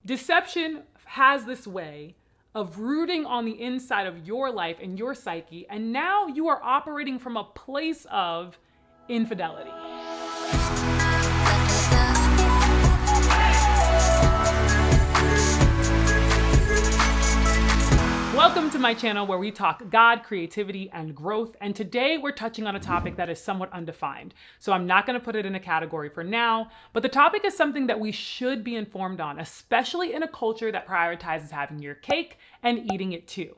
Deception has this way of rooting on the inside of your life and your psyche, and now you are operating from a place of infidelity. Welcome to my channel where we talk God, creativity, and growth. And today we're touching on a topic that is somewhat undefined. So I'm not going to put it in a category for now, but the topic is something that we should be informed on, especially in a culture that prioritizes having your cake and eating it too.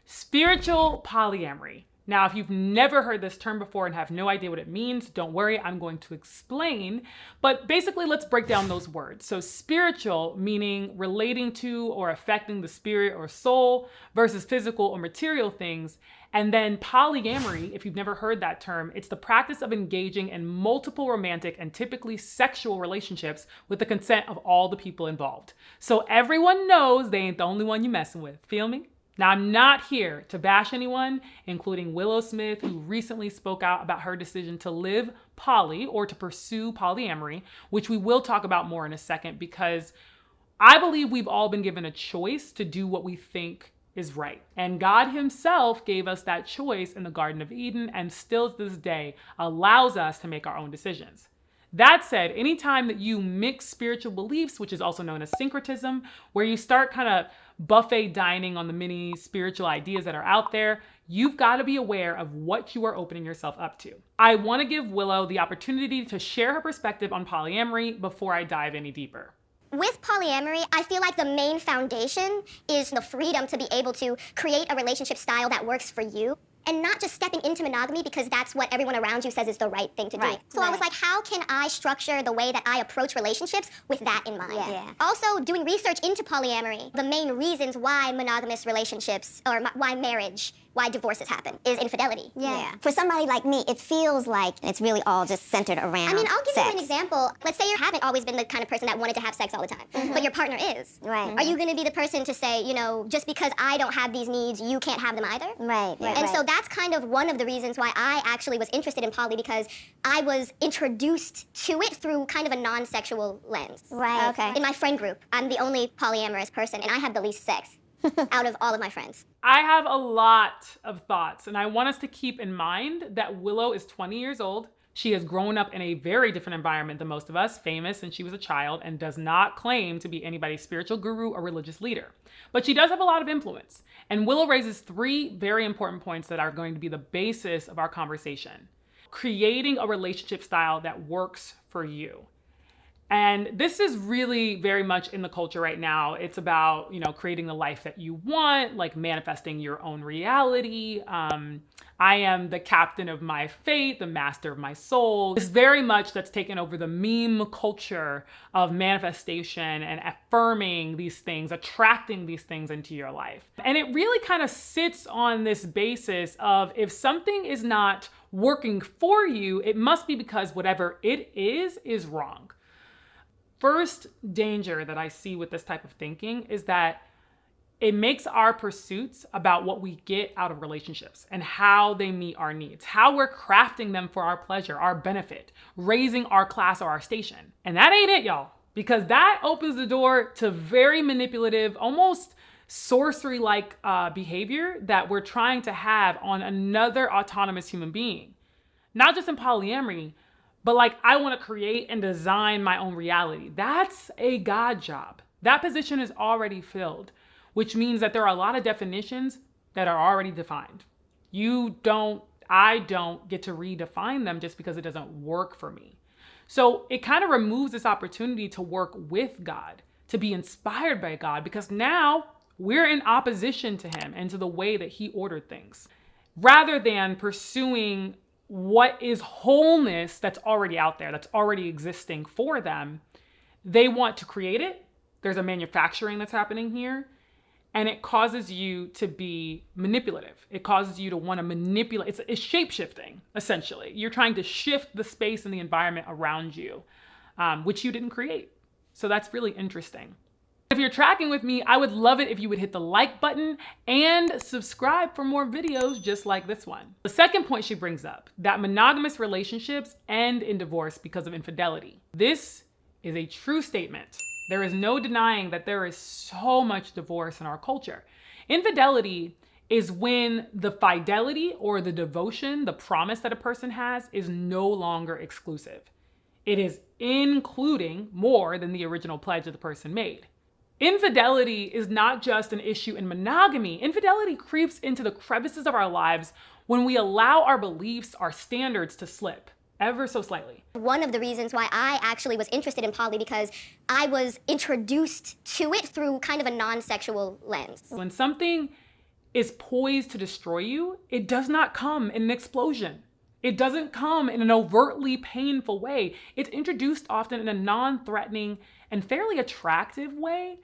Spiritual polyamory. Now, if you've never heard this term before and have no idea what it means, don't worry, I'm going to explain. But basically, let's break down those words. So spiritual, meaning relating to or affecting the spirit or soul, versus physical or material things. And then polyamory, if you've never heard that term, it's the practice of engaging in multiple romantic and typically sexual relationships with the consent of all the people involved. So everyone knows they ain't the only one you messing with. Feel me? Now, I'm not here to bash anyone, including Willow Smith, who recently spoke out about her decision to live poly or to pursue polyamory, which we will talk about more in a second, because I believe we've all been given a choice to do what we think is right. And God himself gave us that choice in the Garden of Eden and still to this day allows us to make our own decisions. That said, anytime that you mix spiritual beliefs, which is also known as syncretism, where you start kind of buffet dining on the many spiritual ideas that are out there, you've got to be aware of what you are opening yourself up to. I want to give Willow the opportunity to share her perspective on polyamory before I dive any deeper. With polyamory, I feel like the main foundation is the freedom to be able to create a relationship style that works for you. And not just stepping into monogamy because that's what everyone around you says is the right thing to do. So I was like, how can I structure the way that I approach relationships with that in mind? Also, doing research into polyamory, the main reasons why monogamous relationships, or why marriage, why divorces happen, is infidelity. For somebody like me, it feels like it's really all just centered around I mean, I'll give sex. you an example. Let's say you haven't always been the kind of person that wanted to have sex all the time, but your partner is. Are you going to be the person to say, you know, just because I don't have these needs, you can't have them either? And so that's kind of one of the reasons why I actually was interested in poly, because I was introduced to it through kind of a non-sexual lens. In my friend group, I'm the only polyamorous person, and I have the least sex out of all of my friends. I have a lot of thoughts, and I want us to keep in mind that Willow is 20 years old. She has grown up in a very different environment than most of us, famous since she was a child, and does not claim to be anybody's spiritual guru or religious leader. But she does have a lot of influence. And Willow raises three very important points that are going to be the basis of our conversation. Creating a relationship style that works for you. And this is really very much in the culture right now. It's about, you know, creating the life that you want, like manifesting your own reality. I am the captain of my fate, the master of my soul. It's very much that's taken over the meme culture of manifestation and affirming these things, attracting these things into your life. And it really kind of sits on this basis of if something is not working for you, it must be because whatever it is wrong. First danger that I see with this type of thinking is that it makes our pursuits about what we get out of relationships and how they meet our needs, how we're crafting them for our pleasure, our benefit, raising our class or our station. And that ain't it, y'all, because that opens the door to very manipulative, almost sorcery-like behavior that we're trying to have on another autonomous human being. Not just in polyamory, but like, I want to create and design my own reality. That's a God job. That position is already filled, which means that there are a lot of definitions that are already defined. I don't get to redefine them just because it doesn't work for me. So it kind of removes this opportunity to work with God, to be inspired by God, because now we're in opposition to him and to the way that he ordered things, rather than pursuing what is wholeness that's already out there, that's already existing for them. They want to create it. There's a manufacturing that's happening here. And it causes you to be manipulative. It causes you to want to manipulate. It's shape-shifting, essentially. You're trying to shift the space and the environment around you, which you didn't create. So that's really interesting. If you're tracking with me, I would love it if you would hit the like button and subscribe for more videos just like this one. The second point she brings up, that monogamous relationships end in divorce because of infidelity. This is a true statement There is no denying that there is so much divorce in our culture. Infidelity is when the fidelity or the devotion, the promise that a person has, is no longer exclusive. It is including more than the original pledge that the person made. Infidelity is not just an issue in monogamy. Infidelity creeps into the crevices of our lives when we allow our beliefs, our standards to slip ever so slightly. One of the reasons why I actually was interested in poly because I was introduced to it through kind of a non-sexual lens. When something is poised to destroy you, it does not come in an explosion. It doesn't come in an overtly painful way. It's introduced often in a non-threatening and fairly attractive way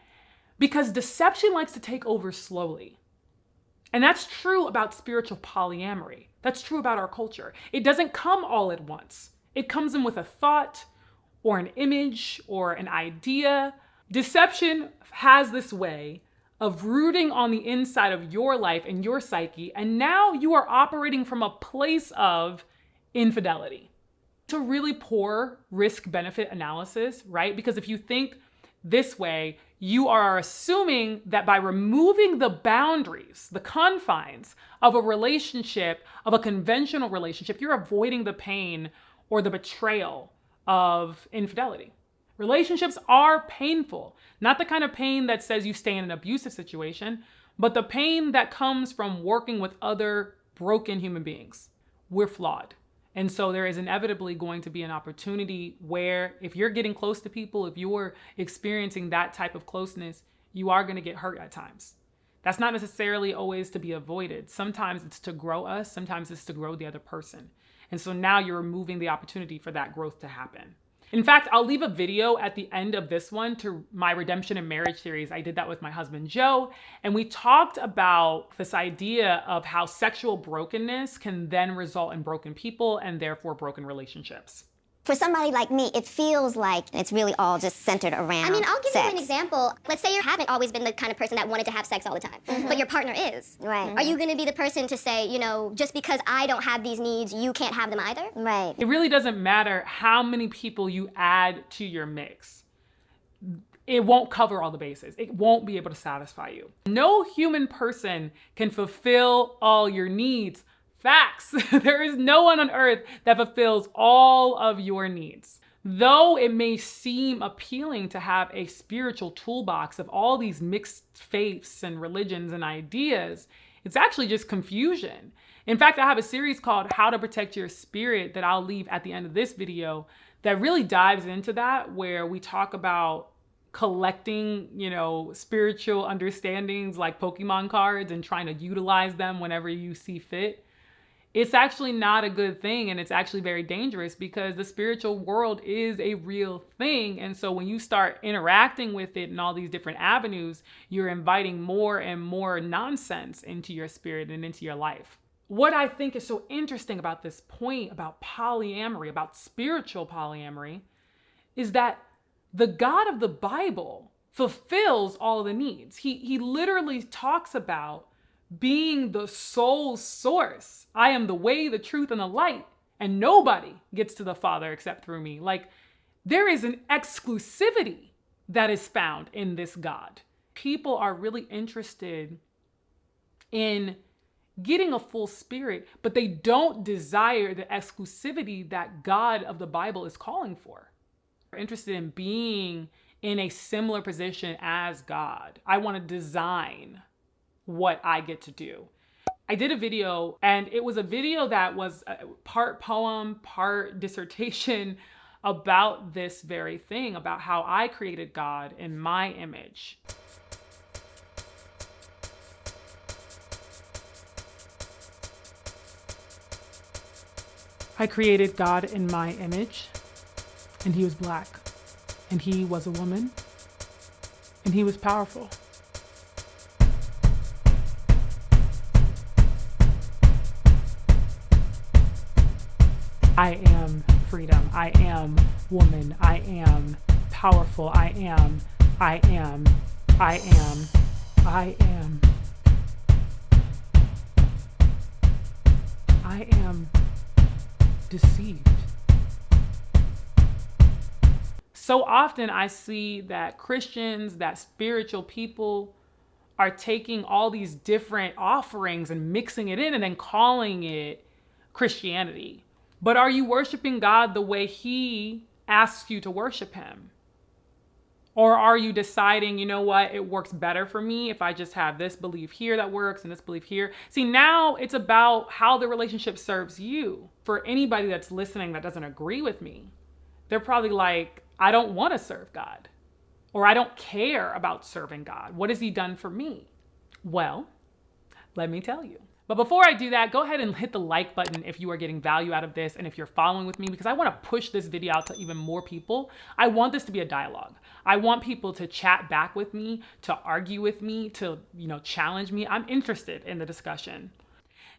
because deception likes to take over slowly. And that's true about spiritual polyamory. That's true about our culture. It doesn't come all at once. It comes in with a thought or an image or an idea. Deception has this way of rooting on the inside of your life and your psyche, and now you are operating from a place of infidelity. It's a really poor risk-benefit analysis, right? Because if you think this way, you are assuming that by removing the boundaries, the confines of a relationship, of a conventional relationship, you're avoiding the pain or the betrayal of infidelity. Relationships are painful, not the kind of pain that says you stay in an abusive situation, but the pain that comes from working with other broken human beings. We're flawed. And so there is inevitably going to be an opportunity where if you're getting close to people, if you're experiencing that type of closeness, you are going to get hurt at times. That's not necessarily always to be avoided. Sometimes it's to grow us. Sometimes it's to grow the other person. And so now you're removing the opportunity for that growth to happen. In fact, I'll leave a video at the end of this one to my Redemption in Marriage series. I did that with my husband, Joe, and we talked about this idea of how sexual brokenness can then result in broken people and therefore broken relationships. For somebody like me, it feels like it's really all just centered around I mean, I'll give sex. you an example. Let's say you haven't always been the kind of person that wanted to have sex all the time, but your partner is. Right. Are you going to be the person to say, you know, just because I don't have these needs, you can't have them either? Right. It really doesn't matter how many people you add to your mix. It won't cover all the bases. It won't be able to satisfy you. No human person can fulfill all your needs. Facts. There is no one on earth that fulfills all of your needs. Though it may seem appealing to have a spiritual toolbox of all these mixed faiths and religions and ideas, it's actually just confusion. In fact, I have a series called How to Protect Your Spirit that I'll leave at the end of this video that really dives into that, where we talk about collecting, spiritual understandings like Pokemon cards and trying to utilize them whenever you see fit. It's actually not a good thing, and it's actually very dangerous because the spiritual world is a real thing. And so when you start interacting with it in all these different avenues, you're inviting more and more nonsense into your spirit and into your life. What I think is so interesting about this point about polyamory, about spiritual polyamory, is that the God of the Bible fulfills all the needs. He literally talks about being the sole source. I am the way, the truth, and the light, and nobody gets to the Father except through me. Like, there is an exclusivity that is found in this God. People are really interested in getting a full spirit, but they don't desire the exclusivity that God of the Bible is calling for. They're interested in being in a similar position as God. I want to design what I get to do. I did a video, and it was a video that was part poem, part dissertation about this very thing, about how I created God in my image. I created God in my image, and he was black, and he was a woman, and he was powerful. I am freedom. I am woman. I am powerful. I am deceived. So often I see that Christians, that spiritual people are taking all these different offerings and mixing it in and then calling it Christianity. But are you worshiping God the way he asks you to worship him? Or are you deciding, you know what, it works better for me if I just have this belief here that works and this belief here? See, now it's about how the relationship serves you. For anybody that's listening that doesn't agree with me, they're probably like, I don't want to serve God, or I don't care about serving God. What has he done for me? Well, let me tell you. But before I do that, go ahead and hit the like button if you are getting value out of this and if you're following with me, because I want to push this video out to even more people. I want this to be a dialogue. I want people to chat back with me, to argue with me, to, challenge me. I'm interested in the discussion.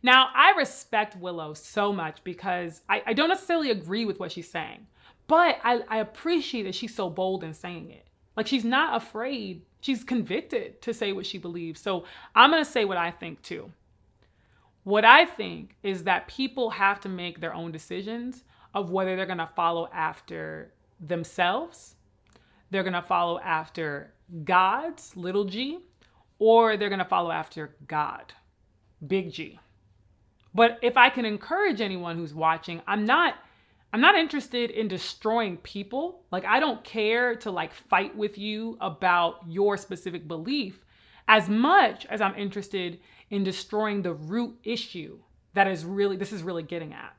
Now, I respect Willow so much because I don't necessarily agree with what she's saying, but I appreciate that she's so bold in saying it. Like, she's not afraid. She's convicted to say what she believes. So I'm going to say what I think too. What I think is that people have to make their own decisions of whether they're going to follow after themselves, they're going to follow after God's, little g, or they're going to follow after God, big G. But if I can encourage anyone who's watching, I'm not interested in destroying people. Like, I don't care to fight with you about your specific belief as much as I'm interested in destroying the root issue this is really getting at.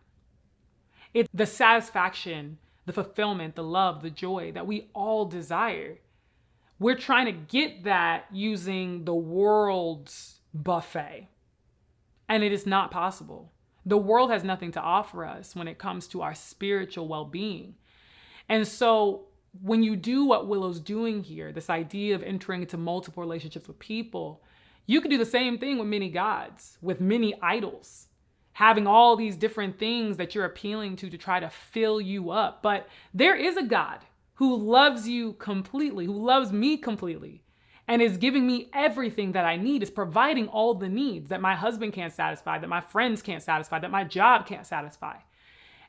It's the satisfaction, the fulfillment, the love, the joy that we all desire. We're trying to get that using the world's buffet, and it is not possible. The world has nothing to offer us when it comes to our spiritual well-being. And so when you do what Willow's doing here, this idea of entering into multiple relationships with people, you can do the same thing with many gods, with many idols, having all these different things that you're appealing to try to fill you up. But there is a God who loves you completely, who loves me completely, and is giving me everything that I need, is providing all the needs that my husband can't satisfy, that my friends can't satisfy, that my job can't satisfy.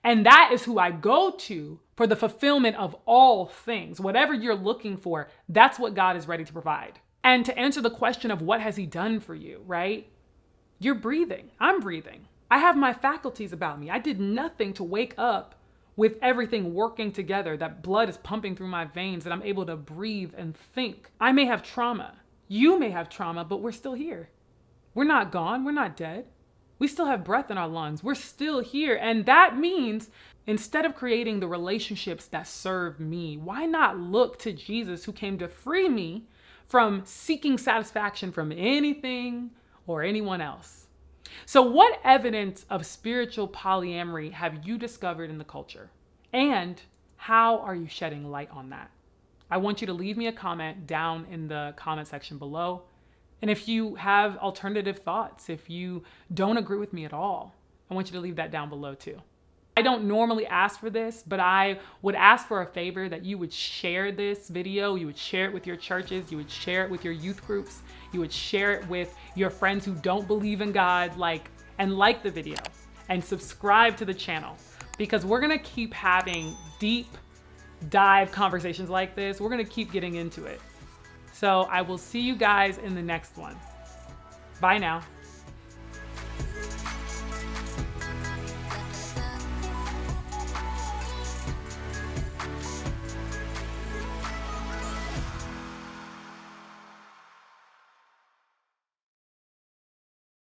And that is who I go to for the fulfillment of all things. Whatever you're looking for, that's what God is ready to provide. And to answer the question of what has he done for you, right? You're breathing. I'm breathing. I have my faculties about me. I did nothing to wake up with everything working together, that blood is pumping through my veins, that I'm able to breathe and think. I may have trauma. You may have trauma, but we're still here. We're not gone. We're not dead. We still have breath in our lungs. We're still here. And that means instead of creating the relationships that serve me, why not look to Jesus, who came to free me from seeking satisfaction from anything or anyone else? So what evidence of spiritual polyamory have you discovered in the culture? And how are you shedding light on that? I want you to leave me a comment down in the comment section below. And if you have alternative thoughts, if you don't agree with me at all, I want you to leave that down below too. I don't normally ask for this, but I would ask for a favor that you would share this video, you would share it with your churches, you would share it with your youth groups, you would share it with your friends who don't believe in God, like the video and subscribe to the channel, because we're gonna keep having deep dive conversations like this. We're gonna keep getting into it. So I will see you guys in the next one. Bye now.